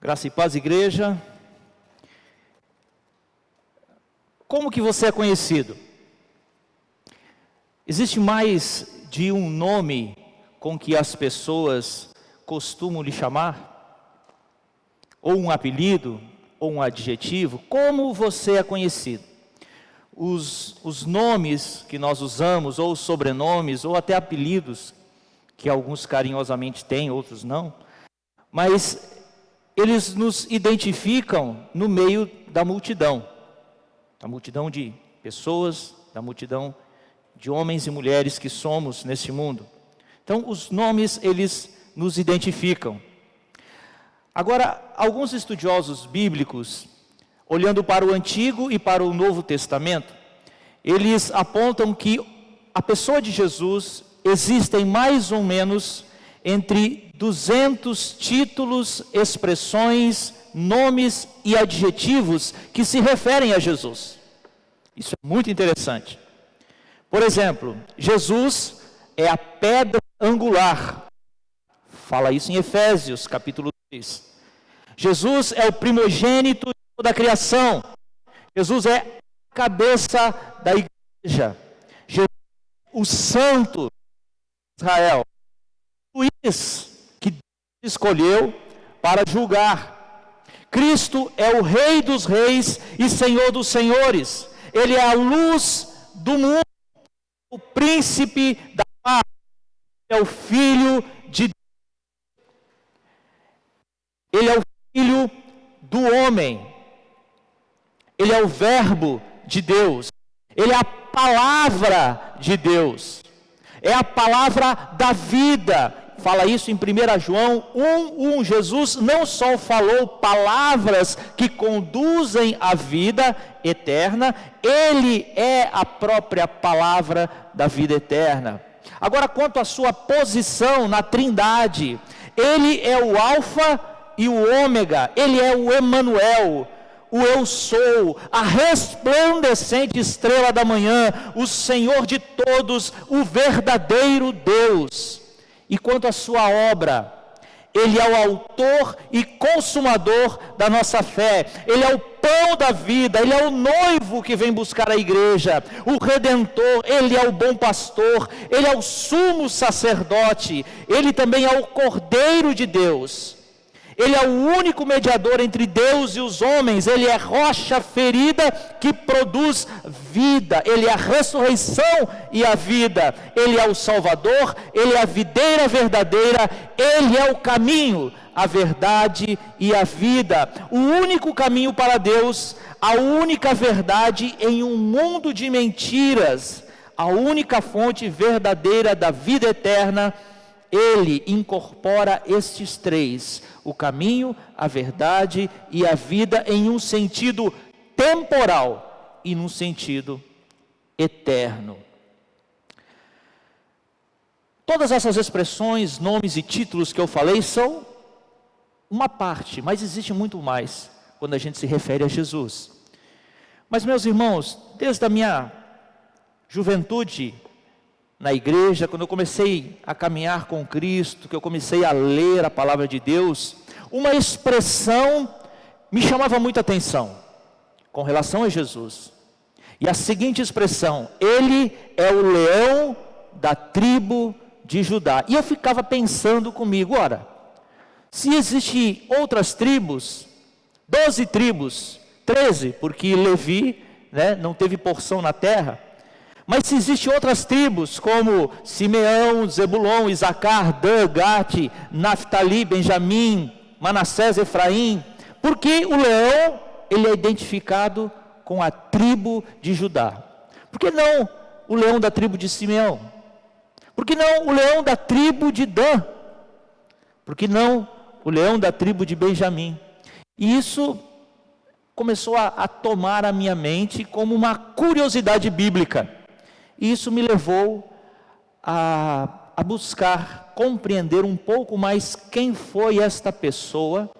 Graça e paz, igreja. Como que você é conhecido? Existe mais de um nome com que as pessoas costumam lhe chamar? Ou um apelido, ou um adjetivo? Como você é conhecido? Os nomes que nós usamos, ou sobrenomes, ou até apelidos, que alguns carinhosamente têm, outros não, mas eles nos identificam no meio da multidão de pessoas, da multidão de homens e mulheres que somos nesse mundo. Então, os nomes, eles nos identificam. Agora, alguns estudiosos bíblicos, olhando para o Antigo e para o Novo Testamento, eles apontam que a pessoa de Jesus existem mais ou menos entre 200 títulos, expressões, nomes e adjetivos que se referem a Jesus. Isso é muito interessante. Por exemplo, Jesus é a pedra angular. Fala isso em Efésios, capítulo 2. Jesus é o primogênito da criação. Jesus é a cabeça da igreja. Jesus é o santo de Israel. Juiz que Deus escolheu para julgar. Cristo é o Rei dos reis e Senhor dos senhores. Ele é a luz do mundo, o príncipe da paz. Ele é o Filho de Deus. Ele é o Filho do homem. Ele é o Verbo de Deus. Ele é a palavra de Deus. É a palavra da vida. Fala isso em 1 João 1:1. Jesus não só falou palavras que conduzem à vida eterna, Ele é a própria palavra da vida eterna. Agora, quanto à sua posição na Trindade, Ele é o Alfa e o Ômega, Ele é o Emanuel, o Eu Sou, a resplandecente estrela da manhã, o Senhor de todos, o verdadeiro Deus. E quanto à sua obra, Ele é o autor e consumador da nossa fé. Ele é o pão da vida, Ele é o noivo que vem buscar a igreja, o Redentor, Ele é o bom pastor, Ele é o sumo sacerdote, Ele também é o Cordeiro de Deus. Ele é o único mediador entre Deus e os homens. Ele é rocha ferida que produz vida. Ele é a ressurreição e a vida. Ele é o Salvador, Ele é a videira verdadeira, Ele é o caminho, a verdade e a vida. O único caminho para Deus, a única verdade em um mundo de mentiras, a única fonte verdadeira da vida eterna. Ele incorpora estes três, o caminho, a verdade e a vida, em um sentido temporal e num sentido eterno. Todas essas expressões, nomes e títulos que eu falei são uma parte, mas existe muito mais quando a gente se refere a Jesus. Mas, meus irmãos, desde a minha juventude na igreja, quando eu comecei a caminhar com Cristo, que eu comecei a ler a palavra de Deus, uma expressão me chamava muita atenção com relação a Jesus. E a seguinte expressão: Ele é o leão da tribo de Judá. E eu ficava pensando comigo, ora, se existem outras tribos, 12 tribos, 13, porque Levi, não teve porção na terra. Mas se existem outras tribos, como Simeão, Zebulon, Isacar, Dan, Gate, Naftali, Benjamim, Manassés, Efraim, porque o leão, ele é identificado com a tribo de Judá? Por que não o leão da tribo de Simeão? Por que não o leão da tribo de Dan? Por que não o leão da tribo de Benjamim? E isso começou a tomar a minha mente como uma curiosidade bíblica. E isso me levou a buscar compreender um pouco mais quem foi esta pessoa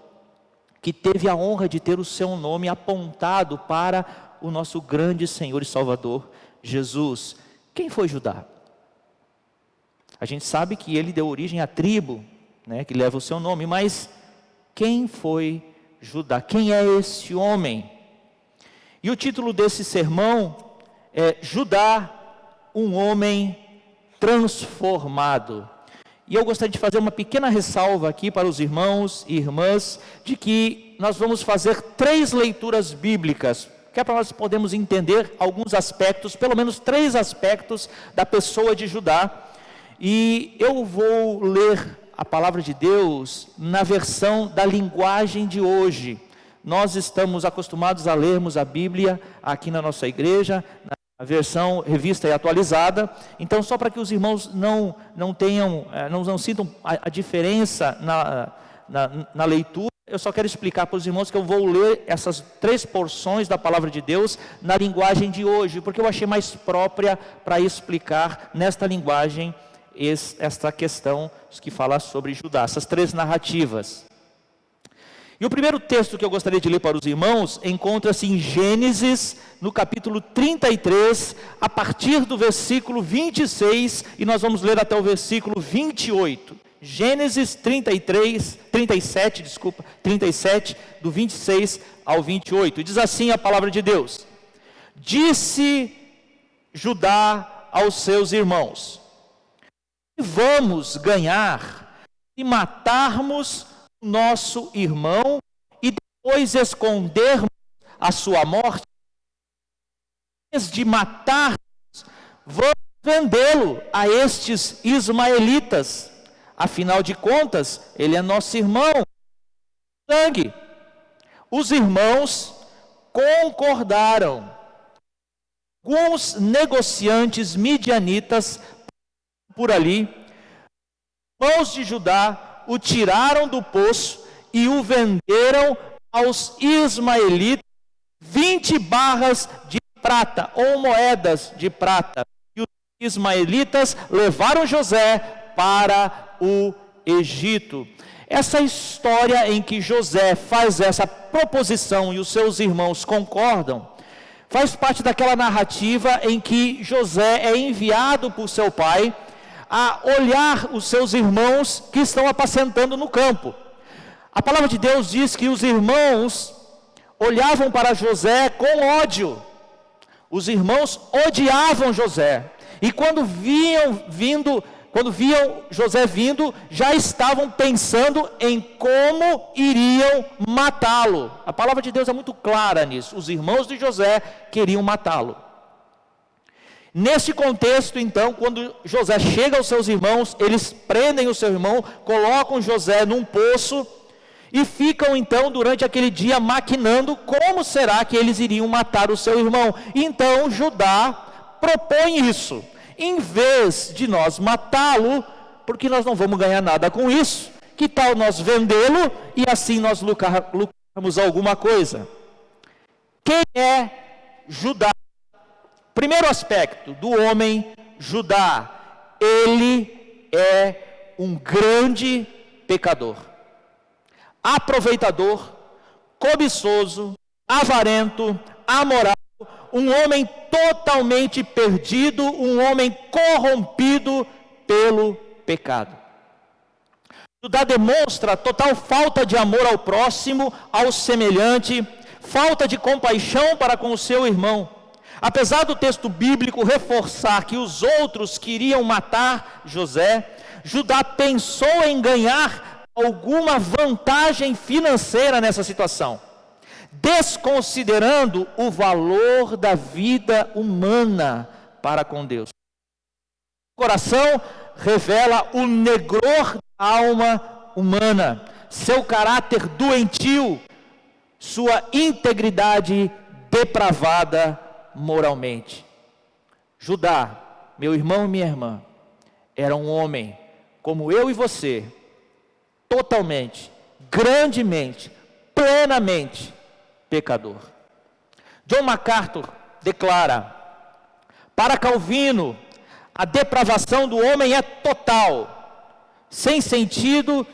que teve a honra de ter o seu nome apontado para o nosso grande Senhor e Salvador, Jesus. Quem foi Judá? A gente sabe que ele deu origem à tribo, que leva o seu nome, mas quem foi Judá. Quem é esse homem? E o título desse sermão é Judá, um homem transformado. E eu gostaria de fazer uma pequena ressalva aqui para os irmãos e irmãs, de que nós vamos fazer 3 leituras bíblicas, que é para nós podermos entender alguns aspectos, pelo menos 3 aspectos da pessoa de Judá. E eu vou ler a palavra de Deus na versão da linguagem de hoje. Nós estamos acostumados a lermos a Bíblia aqui na nossa igreja, a versão revista e atualizada. Então, só para que os irmãos não sintam a diferença na leitura, eu só quero explicar para os irmãos que eu vou ler essas 3 porções da palavra de Deus na linguagem de hoje, porque eu achei mais própria para explicar nesta linguagem esta questão que fala sobre Judá, essas 3 narrativas. E o primeiro texto que eu gostaria de ler para os irmãos encontra-se em Gênesis, no capítulo 33, a partir do versículo 26, e nós vamos ler até o versículo 28. Gênesis 37, do 26 ao 28. E diz assim a palavra de Deus: Disse Judá aos seus irmãos: Vamos ganhar e matarmos nosso irmão e depois escondermos a sua morte? Em vez de matarmos, vamos vendê-lo a estes ismaelitas. Afinal de contas, ele é nosso irmão, sangue. Os irmãos concordaram. Alguns negociantes midianitas por ali, irmãos de Judá, o tiraram do poço e o venderam aos ismaelitas 20 barras de prata, ou moedas de prata. E os ismaelitas levaram José para o Egito. Essa história em que José faz essa proposição e os seus irmãos concordam, faz parte daquela narrativa em que José é enviado por seu pai a olhar os seus irmãos que estão apacentando no campo. A palavra de Deus diz que os irmãos olhavam para José com ódio. Os irmãos odiavam José. E quando viam José vindo, já estavam pensando em como iriam matá-lo. A palavra de Deus é muito clara nisso. Os irmãos de José queriam matá-lo. Nesse contexto, então, quando José chega aos seus irmãos, eles prendem o seu irmão, colocam José num poço e ficam então durante aquele dia maquinando como será que eles iriam matar o seu irmão. Então Judá propõe isso: em vez de nós matá-lo, porque nós não vamos ganhar nada com isso, que tal nós vendê-lo e assim nós lucrarmos alguma coisa? Quem é Judá? Primeiro aspecto do homem Judá: ele é um grande pecador, aproveitador, cobiçoso, avarento, amoral, um homem totalmente perdido, um homem corrompido pelo pecado. Judá demonstra total falta de amor ao próximo, ao semelhante, falta de compaixão para com o seu irmão. Apesar do texto bíblico reforçar que os outros queriam matar José, Judá pensou em ganhar alguma vantagem financeira nessa situação, desconsiderando o valor da vida humana para com Deus. O coração revela o negror da alma humana, seu caráter doentio, sua integridade depravada moralmente. Judá, meu irmão e minha irmã, era um homem como eu e você, totalmente, grandemente, plenamente pecador. John MacArthur declara: para Calvino, a depravação do homem é total, sem sentido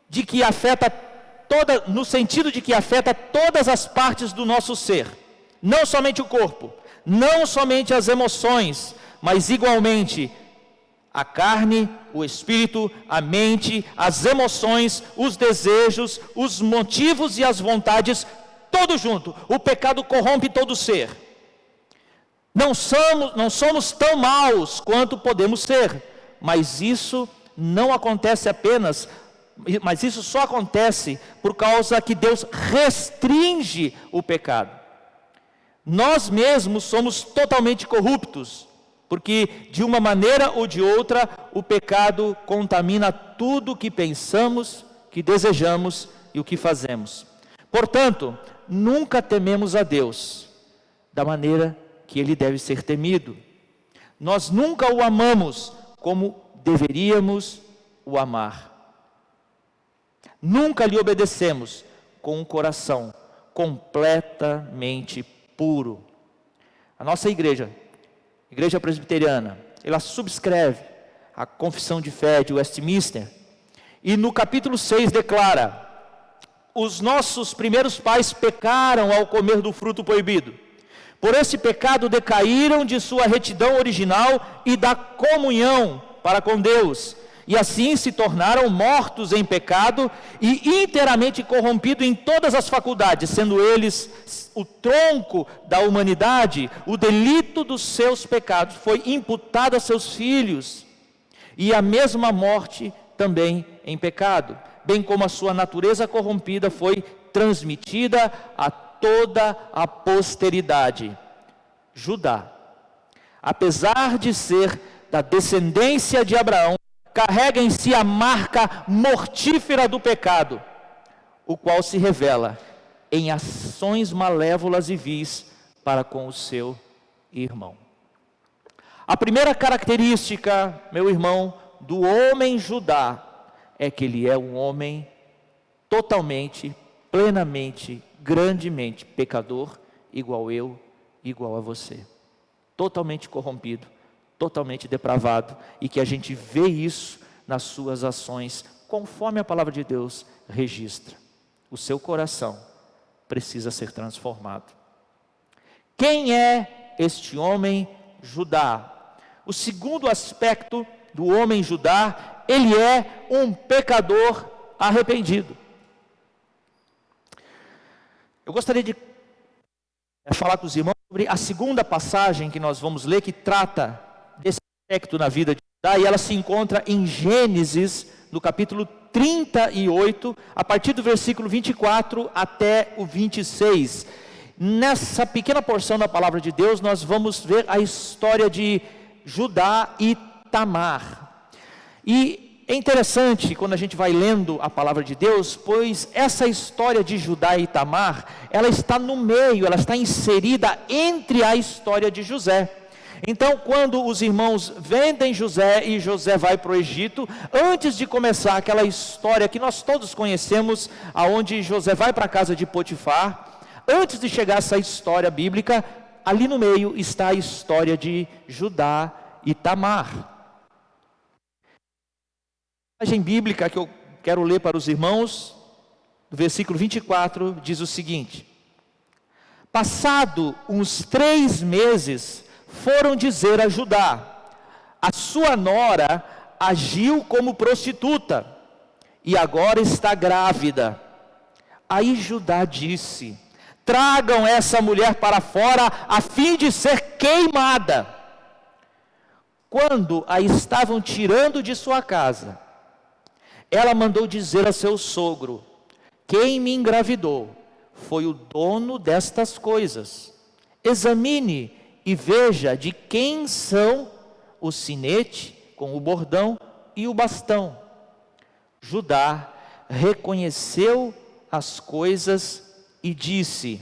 de que afeta no sentido de que afeta todas as partes do nosso ser, não somente o corpo, não somente as emoções, mas igualmente A carne, o espírito, a mente, as emoções, os desejos, os motivos e as vontades, tudo junto. O pecado corrompe todo ser. Não somos tão maus quanto podemos ser, mas isso não acontece apenas, mas isso só acontece por causa que Deus restringe o pecado. Nós mesmos somos totalmente corruptos, porque de uma maneira ou de outra o pecado contamina tudo o que pensamos, que desejamos e o que fazemos. Portanto, nunca tememos a Deus da maneira que Ele deve ser temido. Nós nunca o amamos como deveríamos o amar. Nunca lhe obedecemos com um coração completamente puro. A nossa igreja presbiteriana, ela subscreve a Confissão de Fé de Westminster, e no capítulo 6 declara: os nossos primeiros pais pecaram ao comer do fruto proibido. Por esse pecado decaíram de sua retidão original e da comunhão para com Deus, e assim se tornaram mortos em pecado e inteiramente corrompidos em todas as faculdades, sendo eles o tronco da humanidade. O delito dos seus pecados foi imputado a seus filhos, e a mesma morte também em pecado, bem como a sua natureza corrompida foi transmitida a toda a posteridade. Judá, apesar de ser da descendência de Abraão, carrega em si a marca mortífera do pecado, o qual se revela em ações malévolas e vis para com o seu irmão. A primeira característica, meu irmão, do homem Judá é que ele é um homem totalmente, plenamente, grandemente pecador, igual eu, igual a você. Totalmente corrompido, totalmente depravado, e que a gente vê isso nas suas ações, conforme a palavra de Deus registra. O seu coração precisa ser transformado. Quem é este homem Judá? O segundo aspecto do homem Judá, ele é um pecador arrependido. Eu gostaria de falar com os irmãos sobre a segunda passagem que nós vamos ler, que trata desse aspecto na vida de Judá, e ela se encontra em Gênesis, no capítulo 38, a partir do versículo 24 até o 26. Nessa pequena porção da palavra de Deus, nós vamos ver a história de Judá e Tamar. E é interessante quando a gente vai lendo a palavra de Deus, pois essa história de Judá e Tamar, ela está no meio, ela está inserida entre a história de José. Então, quando os irmãos vendem José e José vai para o Egito, antes de começar aquela história que nós todos conhecemos, aonde José vai para a casa de Potifar, antes de chegar essa história bíblica, ali no meio está a história de Judá e Tamar. A passagem bíblica que eu quero ler para os irmãos, do versículo 24, diz o seguinte: passado uns 3 meses, foram dizer a Judá: a sua nora agiu como prostituta, e agora está grávida. Aí Judá disse: tragam essa mulher para fora, a fim de ser queimada. Quando a estavam tirando de sua casa, ela mandou dizer a seu sogro: quem me engravidou foi o dono destas coisas. Examine e veja de quem são o sinete com o bordão e o bastão. Judá reconheceu as coisas e disse: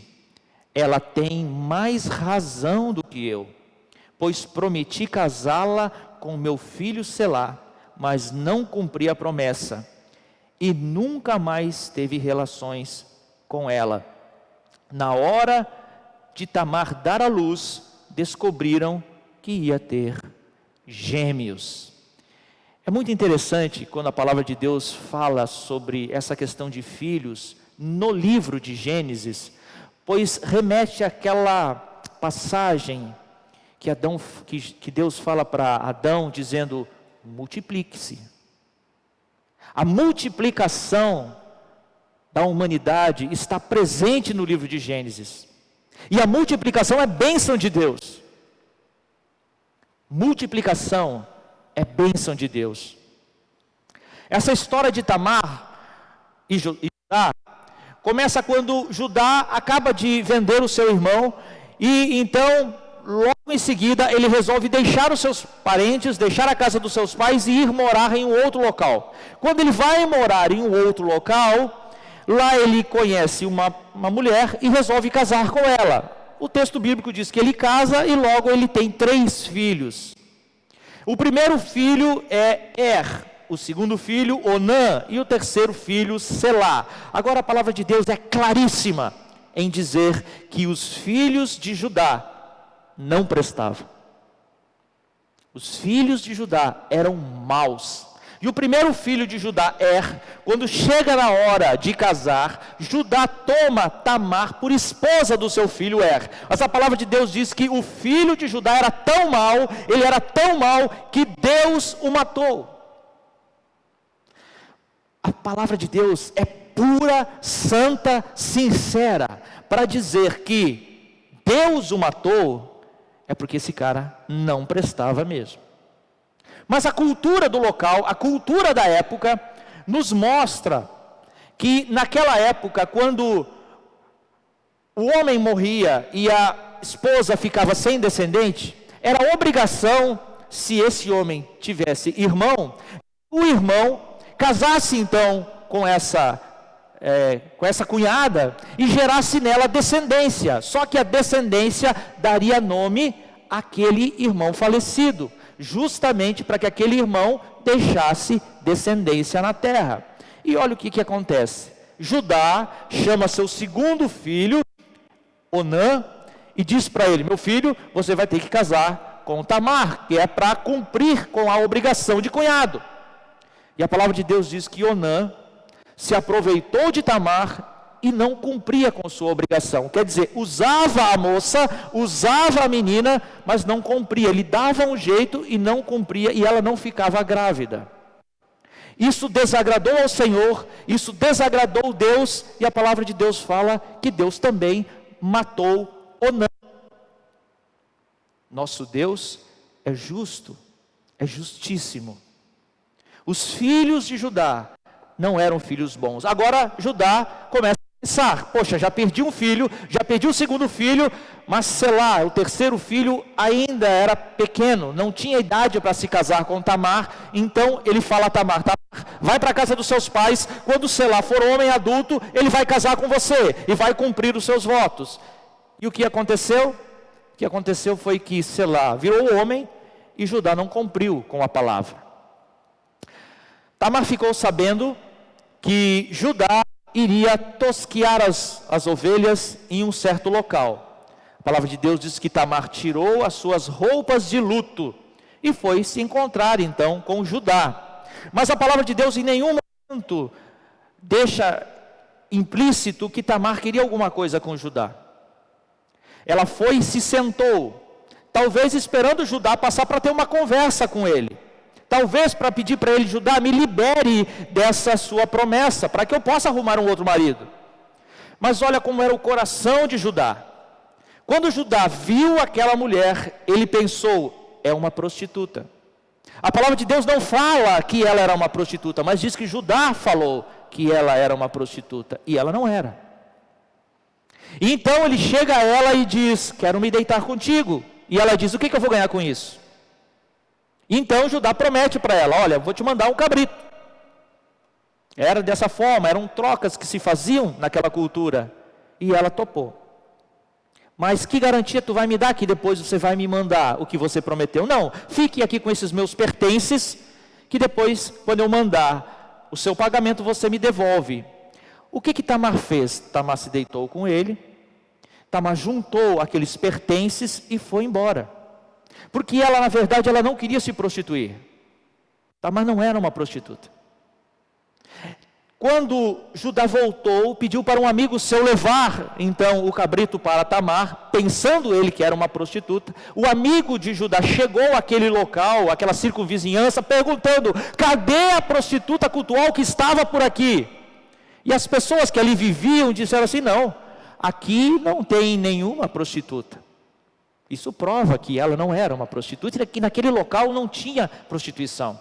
ela tem mais razão do que eu, pois prometi casá-la com meu filho Selá, mas não cumpri a promessa, e nunca mais teve relações com ela. Na hora de Tamar dar à luz, descobriram que ia ter gêmeos. É muito interessante quando a palavra de Deus fala sobre essa questão de filhos no livro de Gênesis, pois remete àquela passagem que Deus fala para Adão, dizendo: multiplique-se. A multiplicação da humanidade está presente no livro de Gênesis. E a multiplicação é bênção de Deus. Multiplicação é bênção de Deus. Essa história de Tamar e Judá começa quando Judá acaba de vender o seu irmão e então, logo em seguida, ele resolve deixar os seus parentes, deixar a casa dos seus pais e ir morar em um outro local. Quando ele vai morar em um outro local, lá ele conhece uma mulher e resolve casar com ela. O texto bíblico diz que ele casa e logo ele tem 3 filhos. O primeiro filho é o segundo filho, Onã, e o terceiro filho, Selá. Agora a palavra de Deus é claríssima em dizer que os filhos de Judá não prestavam. Os filhos de Judá eram maus. E o primeiro filho de Judá, quando chega na hora de casar, Judá toma Tamar por esposa do seu filho Mas a palavra de Deus diz que o filho de Judá era tão mau, ele era tão mau, que Deus o matou. A palavra de Deus é pura, santa, sincera, para dizer que Deus o matou, é porque esse cara não prestava mesmo. Mas a cultura do local, a cultura da época, nos mostra que naquela época, quando o homem morria e a esposa ficava sem descendente, era obrigação, se esse homem tivesse irmão, o irmão casasse então com essa cunhada e gerasse nela descendência. Só que a descendência daria nome àquele irmão falecido, justamente para que aquele irmão deixasse descendência na terra. E olha o que acontece. Judá chama seu segundo filho, Onã, e diz para ele: meu filho, você vai ter que casar com Tamar, que é para cumprir com a obrigação de cunhado. E a palavra de Deus diz que Onã se aproveitou de Tamar e não cumpria com sua obrigação. Quer dizer, usava a moça, usava a menina, mas não cumpria. Ele dava um jeito e não cumpria, e ela não ficava grávida. Isso desagradou ao Senhor, isso desagradou Deus, e a palavra de Deus fala que Deus também matou Onã. Nosso Deus é justo, é justíssimo. Os filhos de Judá não eram filhos bons. Agora Judá começa a pensar: poxa, já perdi um filho, já perdi o segundo filho, mas Selá, o terceiro filho, ainda era pequeno, não tinha idade para se casar com Tamar. Então ele fala a Tamar: vai para a casa dos seus pais, quando Selá for homem adulto, ele vai casar com você e vai cumprir os seus votos. E o que aconteceu? O que aconteceu foi que Selá virou homem e Judá não cumpriu com a palavra. Tamar ficou sabendo que Judá iria tosquear as ovelhas em um certo local. A palavra de Deus diz que Tamar tirou as suas roupas de luto e foi se encontrar então com Judá. Mas a palavra de Deus em nenhum momento deixa implícito que Tamar queria alguma coisa com Judá. Ela foi e se sentou, talvez esperando Judá passar para ter uma conversa com ele. Talvez para pedir para ele: Judá, me libere dessa sua promessa, para que eu possa arrumar um outro marido. Mas olha como era o coração de Judá. Quando Judá viu aquela mulher, ele pensou: é uma prostituta. A palavra de Deus não fala que ela era uma prostituta, mas diz que Judá falou que ela era uma prostituta, e ela não era. E então ele chega a ela e diz: quero me deitar contigo. E ela diz: o que eu vou ganhar com isso? Então Judá promete para ela: olha, vou te mandar um cabrito. Era dessa forma, eram trocas que se faziam naquela cultura. E ela topou. Mas que garantia tu vai me dar que depois você vai me mandar o que você prometeu? Não, fique aqui com esses meus pertences, que depois, quando eu mandar o seu pagamento, você me devolve. O que Tamar fez? Tamar se deitou com ele, Tamar juntou aqueles pertences e foi embora. Porque ela, na verdade, ela não queria se prostituir. Tamar não era uma prostituta. Quando Judá voltou, pediu para um amigo seu levar então o cabrito para Tamar, pensando ele que era uma prostituta. O amigo de Judá chegou àquele local, àquela circunvizinhança, perguntando: cadê a prostituta cultual que estava por aqui? E as pessoas que ali viviam disseram assim: não, aqui não tem nenhuma prostituta. Isso prova que ela não era uma prostituta e que naquele local não tinha prostituição.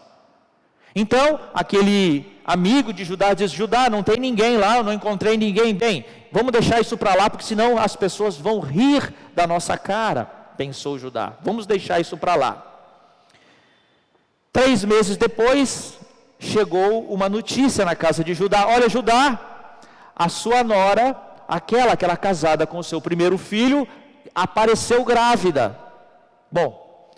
Então, aquele amigo de Judá diz: Judá, não tem ninguém lá, eu não encontrei ninguém. Bem, vamos deixar isso para lá, porque senão as pessoas vão rir da nossa cara, pensou Judá. Vamos deixar isso para lá. 3 meses depois, chegou uma notícia na casa de Judá: olha, Judá, a sua nora, aquela que era casada com o seu primeiro filho, apareceu grávida. Bom,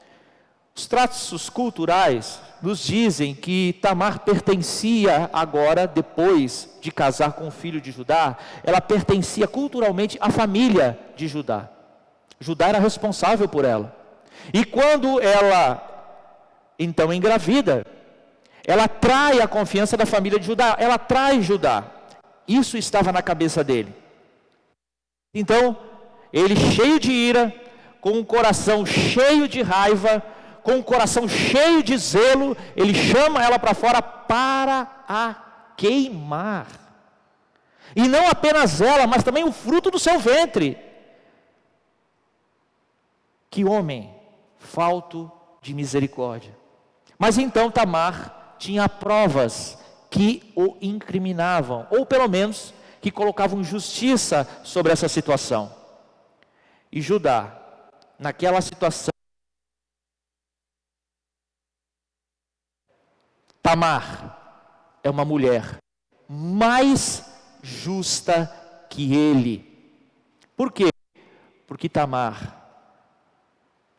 os traços culturais nos dizem que Tamar pertencia agora, depois de casar com o filho de Judá, ela pertencia culturalmente à família de Judá. Judá era responsável por ela. E quando ela, então, engravida, ela atrai a confiança da família de Judá, ela atrai Judá. Isso estava na cabeça dele. Então, ele cheio de ira, com um coração cheio de raiva, com o coração cheio de zelo, ele chama ela para fora para a queimar. E não apenas ela, mas também o fruto do seu ventre. Que homem falto de misericórdia. Mas então Tamar tinha provas que o incriminavam, ou pelo menos que colocavam justiça sobre essa situação. E Judá, naquela situação, Tamar é uma mulher mais justa que ele. Por quê? Porque Tamar,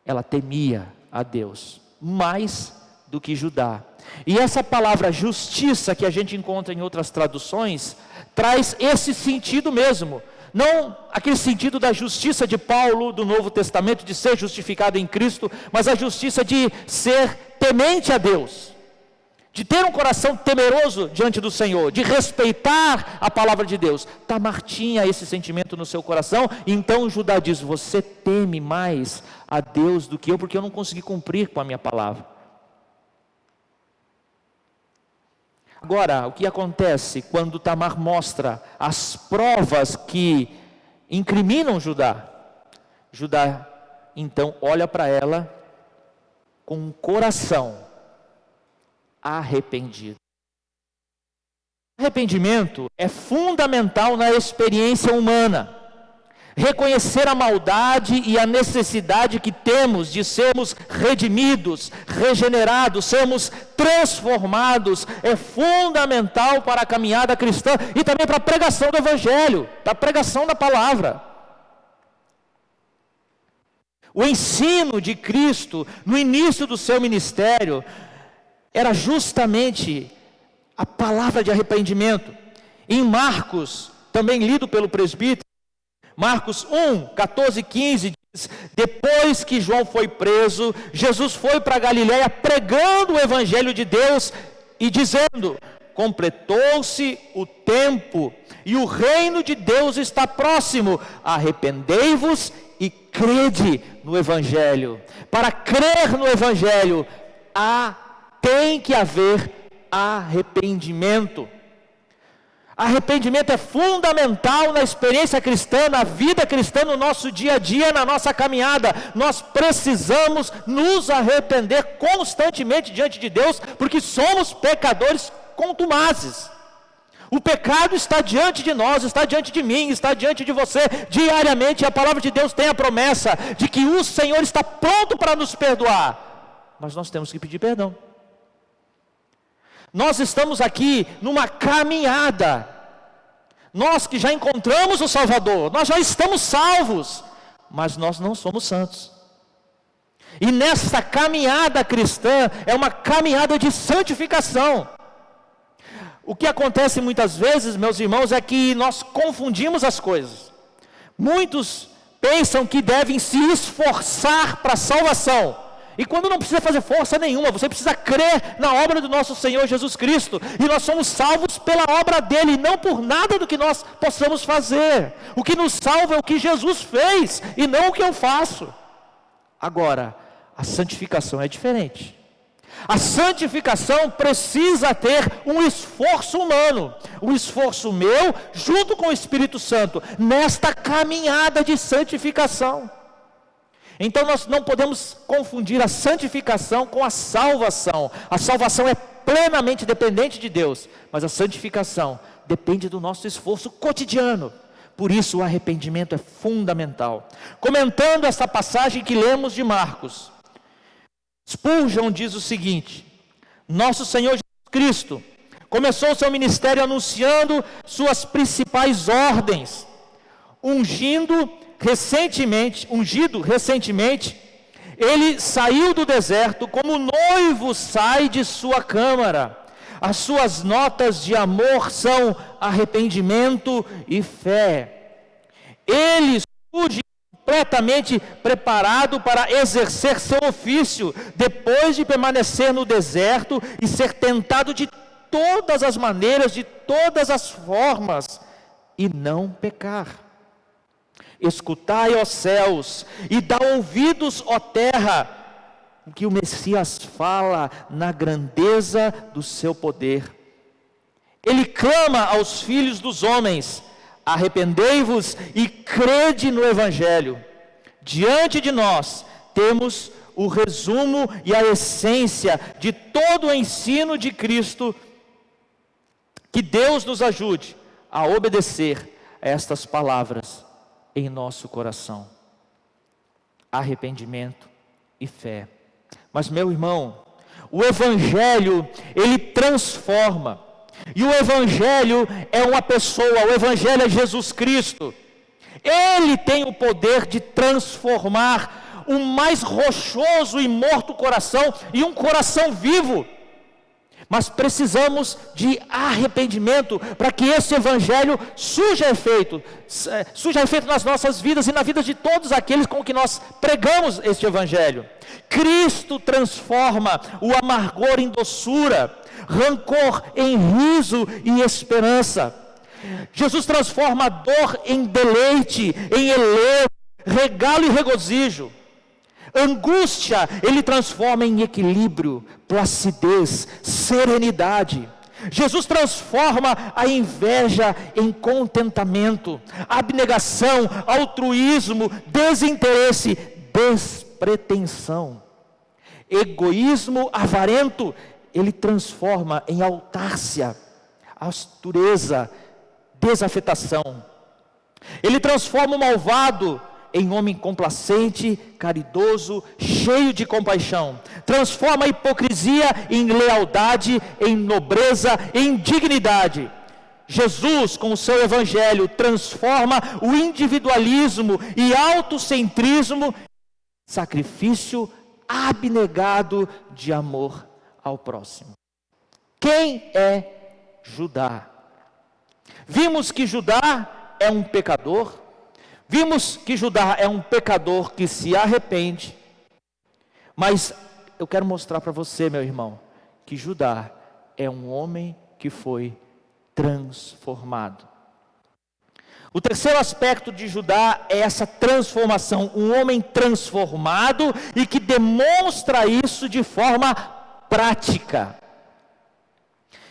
ela temia a Deus mais do que Judá. E essa palavra justiça, que a gente encontra em outras traduções, traz esse sentido mesmo. Não aquele sentido da justiça de Paulo do Novo Testamento, de ser justificado em Cristo, mas a justiça de ser temente a Deus, de ter um coração temeroso diante do Senhor, de respeitar a palavra de Deus. Tamar tinha esse sentimento no seu coração, e então Judá diz: você teme mais a Deus do que eu, porque eu não consegui cumprir com a minha palavra. Agora, o que acontece quando Tamar mostra as provas que incriminam Judá? Judá então olha para ela com um coração arrependido. Arrependimento é fundamental na experiência humana. Reconhecer a maldade e a necessidade que temos de sermos redimidos, regenerados, sermos transformados, é fundamental para a caminhada cristã e também para a pregação do Evangelho, para a pregação da palavra. O ensino de Cristo no início do seu ministério era justamente a palavra de arrependimento. Em Marcos, também lido pelo presbítero, Marcos 1, 14 e 15 diz: depois que João foi preso, Jesus foi para Galiléia pregando o Evangelho de Deus e dizendo: completou-se o tempo e o reino de Deus está próximo, arrependei-vos e crede no Evangelho. Para crer no Evangelho, tem que haver arrependimento. Arrependimento é fundamental na experiência cristã, na vida cristã, no nosso dia a dia, na nossa caminhada. Nós precisamos nos arrepender constantemente diante de Deus, porque somos pecadores contumazes. O pecado está diante de nós, está diante de mim, está diante de você, diariamente. A palavra de Deus tem a promessa de que o Senhor está pronto para nos perdoar, mas nós temos que pedir perdão. Nós estamos aqui numa caminhada. Nós que já encontramos o Salvador, nós já estamos salvos, mas nós não somos santos. E nessa caminhada cristã é uma caminhada de santificação. O que acontece muitas vezes, meus irmãos, é que nós confundimos as coisas. Muitos pensam que devem se esforçar para a salvação. E quando não precisa fazer força nenhuma, você precisa crer na obra do nosso Senhor Jesus Cristo. E nós somos salvos pela obra dele, não por nada do que nós possamos fazer. O que nos salva é o que Jesus fez, e não o que eu faço. Agora, a santificação é diferente. A santificação precisa ter um esforço humano, um esforço meu, junto com o Espírito Santo, nesta caminhada de santificação. Então nós não podemos confundir a santificação com a salvação. A salvação é plenamente dependente de Deus, mas a santificação depende do nosso esforço cotidiano. Por isso o arrependimento é fundamental. Comentando essa passagem que lemos de Marcos, Spurgeon diz o seguinte: nosso Senhor Jesus Cristo começou o seu ministério anunciando suas principais ordens, ungido recentemente, ele saiu do deserto como noivo sai de sua câmara. As suas notas de amor são arrependimento e fé. Ele surge completamente preparado para exercer seu ofício, depois de permanecer no deserto e ser tentado de todas as maneiras, de todas as formas, e não pecar. Escutai, ó céus, e dá ouvidos, ó terra, o que o Messias fala na grandeza do seu poder. Ele clama aos filhos dos homens: arrependei-vos e crede no Evangelho. Diante de nós temos o resumo e a essência de todo o ensino de Cristo. Que Deus nos ajude a obedecer a estas palavras em nosso coração: arrependimento e fé. Mas, meu irmão, o Evangelho, ele transforma. E o Evangelho é uma pessoa, o Evangelho é Jesus Cristo. Ele tem o poder de transformar o mais rochoso e morto coração em um coração vivo. Mas precisamos de arrependimento para que esse Evangelho surja efeito nas nossas vidas e na vida de todos aqueles com que nós pregamos este Evangelho. Cristo transforma o amargor em doçura, rancor em riso e esperança. Jesus transforma a dor em deleite, em elevo, regalo e regozijo. Angústia, Ele transforma em equilíbrio, placidez, serenidade. Jesus transforma a inveja em contentamento, abnegação, altruísmo, desinteresse, despretensão. Egoísmo avarento, Ele transforma em autácia, astureza, desafetação. Ele transforma o malvado em homem complacente, caridoso, cheio de compaixão. Transforma a hipocrisia em lealdade, em nobreza, em dignidade. Jesus, com o seu Evangelho, transforma o individualismo e autocentrismo em sacrifício abnegado de amor ao próximo. Quem é Judá? Vimos que Judá é um pecador. Vimos que Judá é um pecador que se arrepende. Mas eu quero mostrar para você, meu irmão, que Judá é um homem que foi transformado. O terceiro aspecto de Judá é essa transformação, um homem transformado e que demonstra isso de forma prática.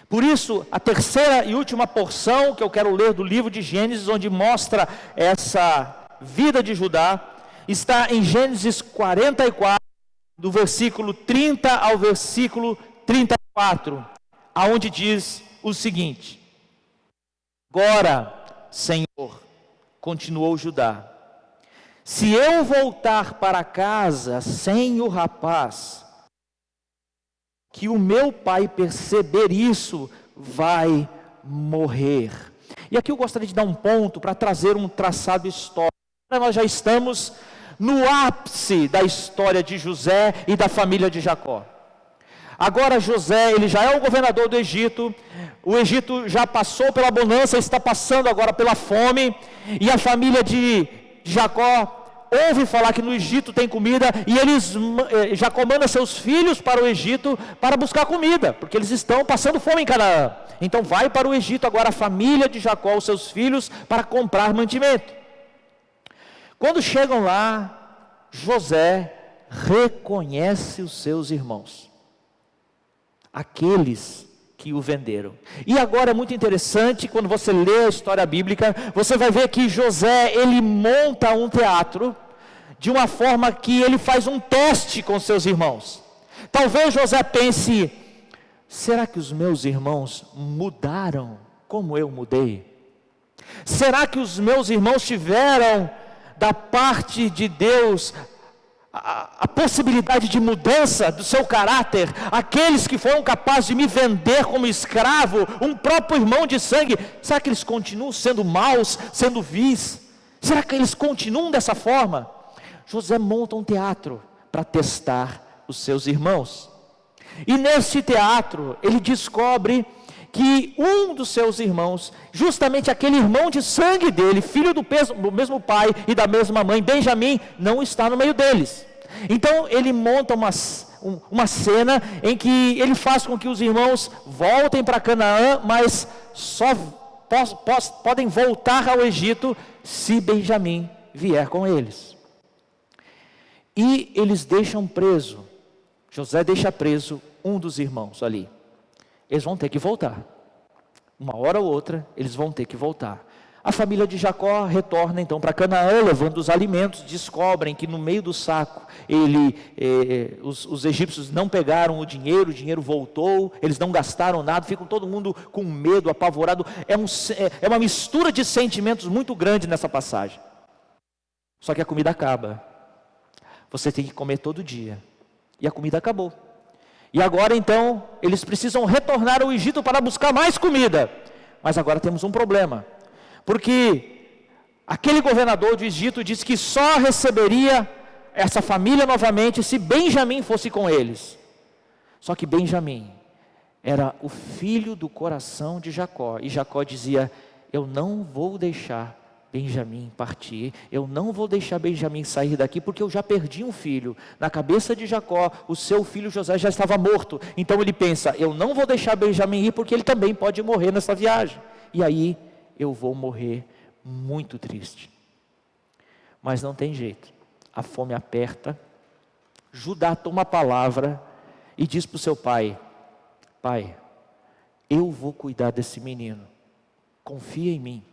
Por isso, a terceira e última porção que eu quero ler do livro de Gênesis, onde mostra essa vida de Judá, está em Gênesis 44, do versículo 30 ao versículo 34, aonde diz o seguinte: agora, Senhor, continuou Judá, se eu voltar para casa sem o rapaz, que o meu pai perceber isso, vai morrer. E aqui eu gostaria de dar um ponto para trazer um traçado histórico. Nós já estamos no ápice da história de José e da família de Jacó. Agora José, ele já é o governador do Egito. O Egito já passou pela bonança, está passando agora pela fome. E a família de Jacó ouve falar que no Egito tem comida, e Jacó manda seus filhos para o Egito para buscar comida, porque eles estão passando fome em Canaã. Então vai para o Egito agora a família de Jacó, os seus filhos, para comprar mantimento. Quando chegam lá, José reconhece os seus irmãos, aqueles que o venderam. E agora é muito interessante, quando você lê a história bíblica, você vai ver que José, ele monta um teatro, de uma forma que ele faz um teste com seus irmãos. Talvez José pense: será que os meus irmãos mudaram como eu mudei? Será que os meus irmãos tiveram da parte de Deus a possibilidade de mudança do seu caráter? Aqueles que foram capazes de me vender como escravo, um próprio irmão de sangue, será que eles continuam sendo maus, sendo vis? Será que eles continuam dessa forma? José monta um teatro para testar os seus irmãos, e nesse teatro ele descobre que um dos seus irmãos, justamente aquele irmão de sangue dele, filho do mesmo pai e da mesma mãe, Benjamim, não está no meio deles. Então ele monta uma cena em que ele faz com que os irmãos voltem para Canaã, mas só podem voltar ao Egito se Benjamim vier com eles. E eles deixam preso, José deixa preso um dos irmãos ali. Eles vão ter que voltar, uma hora ou outra eles vão ter que voltar. A família de Jacó retorna então para Canaã, levando os alimentos. Descobrem que no meio do saco, os egípcios não pegaram o dinheiro voltou, eles não gastaram nada, ficam todo mundo com medo, apavorado. É uma mistura de sentimentos muito grande nessa passagem. Só que a comida acaba, você tem que comer todo dia, e a comida acabou. E agora então, eles precisam retornar ao Egito para buscar mais comida. Mas agora temos um problema, porque aquele governador do Egito disse que só receberia essa família novamente se Benjamim fosse com eles. Só que Benjamim era o filho do coração de Jacó, e Jacó dizia: eu não vou deixar Benjamim partir, eu não vou deixar Benjamim sair daqui, porque eu já perdi um filho. Na cabeça de Jacó, o seu filho José já estava morto. Então ele pensa: eu não vou deixar Benjamim ir, porque ele também pode morrer nessa viagem, e aí eu vou morrer muito triste. Mas não tem jeito, a fome aperta. Judá toma a palavra e diz para o seu pai: pai, eu vou cuidar desse menino, confia em mim.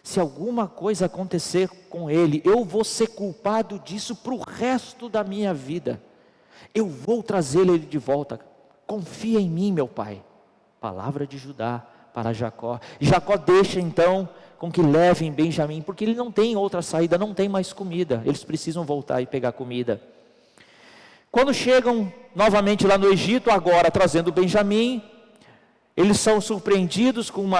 Se alguma coisa acontecer com ele, eu vou ser culpado disso para o resto da minha vida. Eu vou trazer ele de volta. Confia em mim, meu pai. Palavra de Judá para Jacó. E Jacó deixa então com que levem Benjamim, porque ele não tem outra saída, não tem mais comida. Eles precisam voltar e pegar comida. Quando chegam novamente lá no Egito, agora trazendo Benjamim, eles são surpreendidos com um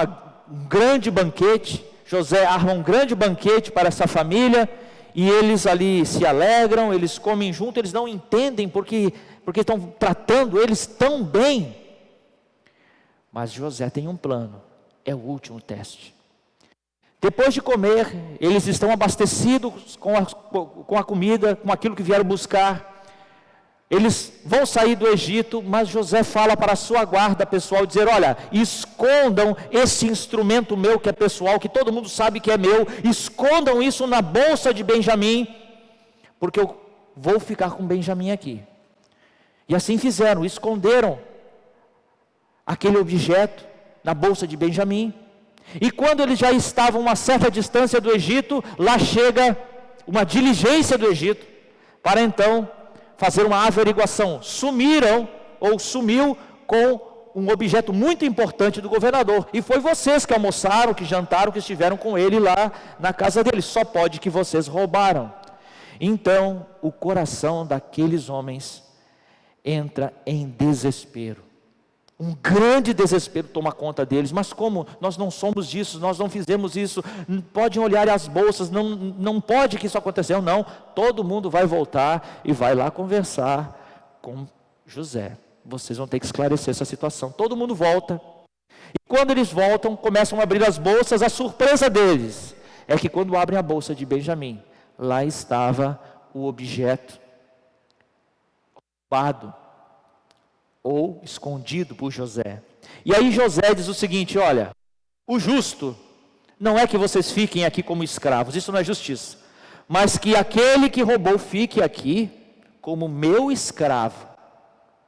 grande banquete. José arma um grande banquete para essa família, e eles ali se alegram, eles comem junto. Eles não entendem porque estão tratando eles tão bem. Mas José tem um plano, é o último teste. Depois de comer, eles estão abastecidos com a comida, com aquilo que vieram buscar. Eles vão sair do Egito, mas José fala para a sua guarda pessoal, dizer: olha, escondam esse instrumento meu que é pessoal, que todo mundo sabe que é meu, escondam isso na bolsa de Benjamim, porque eu vou ficar com Benjamim aqui. E assim fizeram, esconderam aquele objeto na bolsa de Benjamim. E quando eles já estavam a uma certa distância do Egito, lá chega uma diligência do Egito, para então fazer uma averiguação. Sumiu com um objeto muito importante do governador, e foi vocês que almoçaram, que jantaram, que estiveram com ele lá na casa dele, só pode que vocês roubaram. Então o coração daqueles homens entra em desespero, um grande desespero toma conta deles. Mas como? Nós não somos disso, nós não fizemos isso. Podem olhar as bolsas, não pode que isso aconteceu. Não, todo mundo vai voltar e vai lá conversar com José. Vocês vão ter que esclarecer essa situação. Todo mundo volta, e quando eles voltam, começam a abrir as bolsas. A surpresa deles é que quando abrem a bolsa de Benjamim, lá estava o objeto roubado ou escondido por José. E aí José diz o seguinte: olha, o justo não é que vocês fiquem aqui como escravos, isso não é justiça, mas que aquele que roubou fique aqui como meu escravo,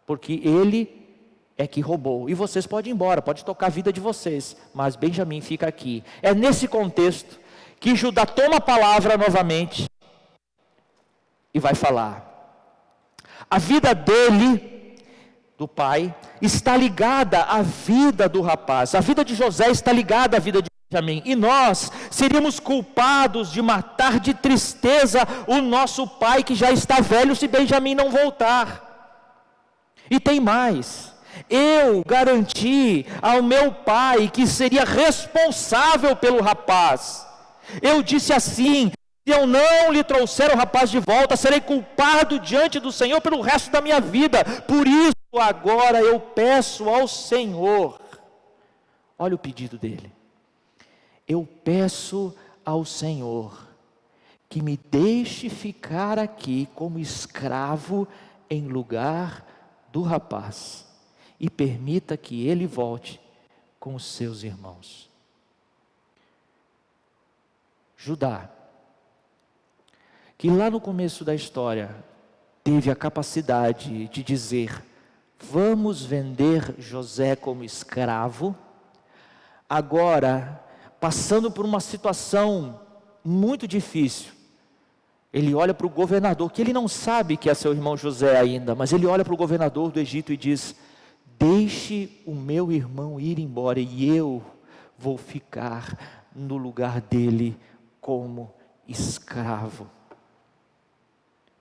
porque ele é que roubou, e vocês podem ir embora, pode tocar a vida de vocês, mas Benjamim fica aqui. É nesse contexto que Judá toma a palavra novamente e vai falar. A vida dele, do pai, está ligada à vida do rapaz. A vida de José está ligada à vida de Benjamim. E nós seríamos culpados de matar de tristeza o nosso pai que já está velho se Benjamim não voltar. E tem mais. Eu garanti ao meu pai que seria responsável pelo rapaz. Eu disse assim: se eu não lhe trouxer o rapaz de volta, serei culpado diante do Senhor pelo resto da minha vida. Por isso agora eu peço ao Senhor. Olha o pedido dele. Eu peço ao Senhor que me deixe ficar aqui como escravo em lugar do rapaz, e permita que ele volte com os seus irmãos. Judá, que lá no começo da história teve a capacidade de dizer: vamos vender José como escravo, agora, passando por uma situação muito difícil, ele olha para o governador, que ele não sabe que é seu irmão José ainda, mas ele olha para o governador do Egito e diz: deixe o meu irmão ir embora e eu vou ficar no lugar dele como escravo.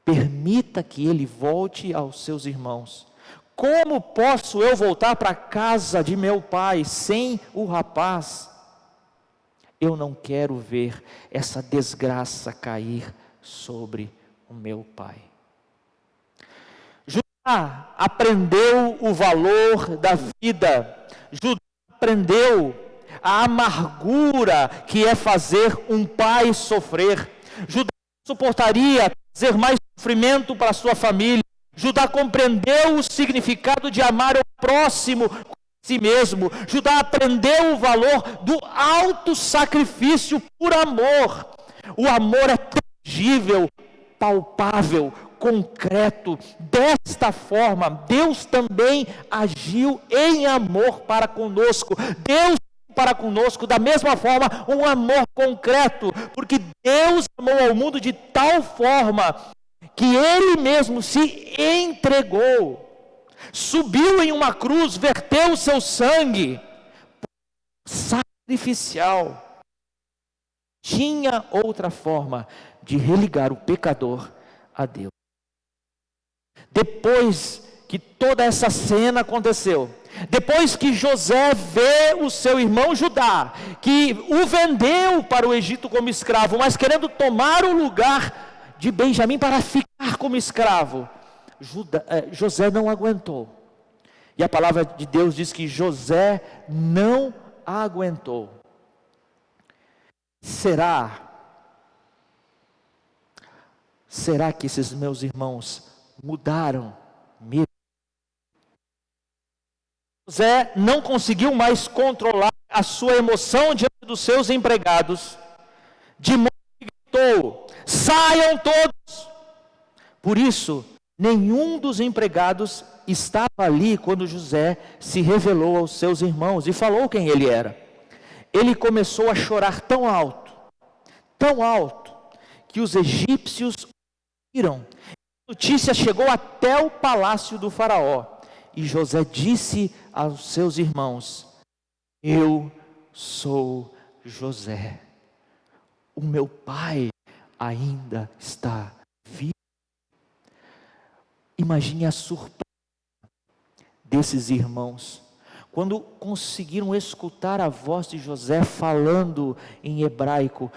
Permita que ele volte aos seus irmãos. Como posso eu voltar para a casa de meu pai sem o rapaz? Eu não quero ver essa desgraça cair sobre o meu pai. Judá aprendeu o valor da vida. Judá aprendeu a amargura que é fazer um pai sofrer. Judá suportaria trazer mais sofrimento para a sua família. Judá compreendeu o significado de amar o próximo como a si mesmo. Judá aprendeu o valor do alto sacrifício por amor. O amor é tangível, palpável, concreto. Desta forma, Deus também agiu em amor para conosco. Deus para conosco da mesma forma, um amor concreto, porque Deus amou ao mundo de tal forma que Ele mesmo se entregou, subiu em uma cruz, verteu o seu sangue sacrificial. Tinha outra forma de religar o pecador a Deus. Depois que toda essa cena aconteceu, depois que José vê o seu irmão Judá, que o vendeu para o Egito como escravo, mas querendo tomar o lugar de Benjamim para ficar como escravo, José não aguentou. E a palavra de Deus diz que José não aguentou. Será que esses meus irmãos mudaram mesmo? José não conseguiu mais controlar a sua emoção diante dos seus empregados, de modo que gritou: saiam todos! Por isso, nenhum dos empregados estava ali quando José se revelou aos seus irmãos e falou quem ele era. Ele começou a chorar tão alto, que os egípcios ouviram. A notícia chegou até o palácio do faraó. E José disse aos seus irmãos: eu sou José, o meu pai ainda está vivo. Imagine a surpresa desses irmãos, quando conseguiram escutar a voz de José falando em hebraico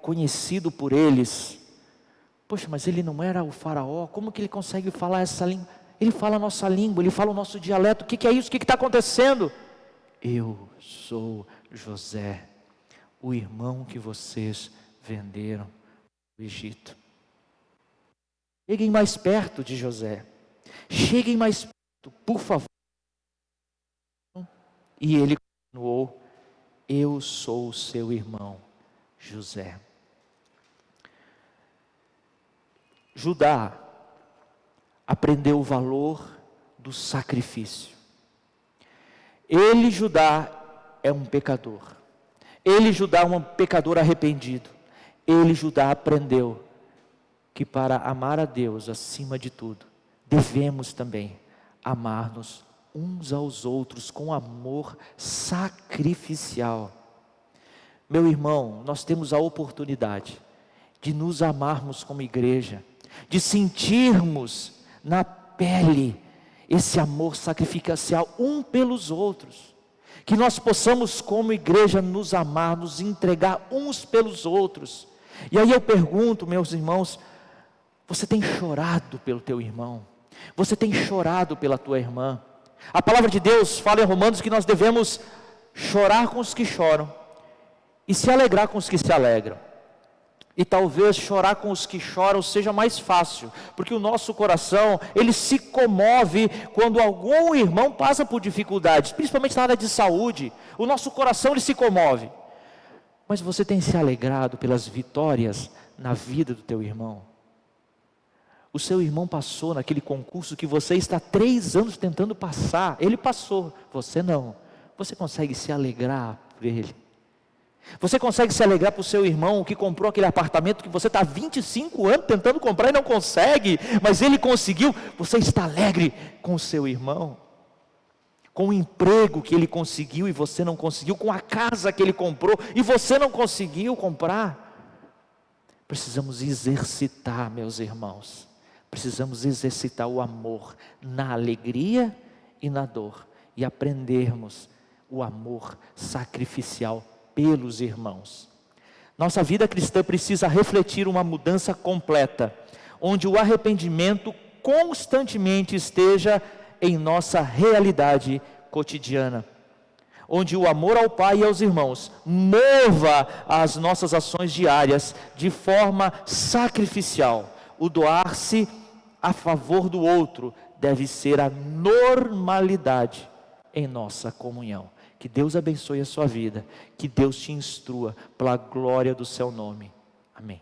conhecido por eles. Poxa, mas ele não era o faraó, como que ele consegue falar essa língua? Ele fala a nossa língua, ele fala o nosso dialeto. O que é isso? O que está acontecendo? Eu sou José, o irmão que vocês venderam do Egito. Cheguem mais perto de José. Cheguem mais perto, por favor. E ele continuou: eu sou o seu irmão José. Judá aprendeu o valor do sacrifício. Ele, Judá, é um pecador. Ele, Judá, é um pecador arrependido. Ele, Judá, aprendeu que para amar a Deus acima de tudo, devemos também amar-nos uns aos outros com amor sacrificial. Meu irmão, nós temos a oportunidade de nos amarmos como igreja, de sentirmos na pele esse amor sacrificial um pelos outros, que nós possamos como igreja nos amar, nos entregar uns pelos outros. E aí eu pergunto, meus irmãos, você tem chorado pelo teu irmão? Você tem chorado pela tua irmã? A palavra de Deus fala em Romanos que nós devemos chorar com os que choram e se alegrar com os que se alegram. E talvez chorar com os que choram seja mais fácil, porque o nosso coração, ele se comove quando algum irmão passa por dificuldades, principalmente na área de saúde. O nosso coração, ele se comove. Mas você tem se alegrado pelas vitórias na vida do teu irmão? O seu irmão passou naquele concurso que você está 3 anos tentando passar. Ele passou, você não. Você consegue se alegrar por ele? Você consegue se alegrar por seu irmão que comprou aquele apartamento que você está há 25 anos tentando comprar e não consegue, mas ele conseguiu? Você está alegre com o seu irmão? Com o emprego que ele conseguiu e você não conseguiu? Com a casa que ele comprou e você não conseguiu comprar? Precisamos exercitar, meus irmãos. Precisamos exercitar o amor na alegria e na dor, e aprendermos o amor sacrificial pelos irmãos. Nossa vida cristã precisa refletir uma mudança completa, onde o arrependimento constantemente esteja em nossa realidade cotidiana, onde o amor ao Pai e aos irmãos mova as nossas ações diárias de forma sacrificial. O doar-se a favor do outro deve ser a normalidade em nossa comunhão. Que Deus abençoe a sua vida, que Deus te instrua pela glória do seu nome. Amém.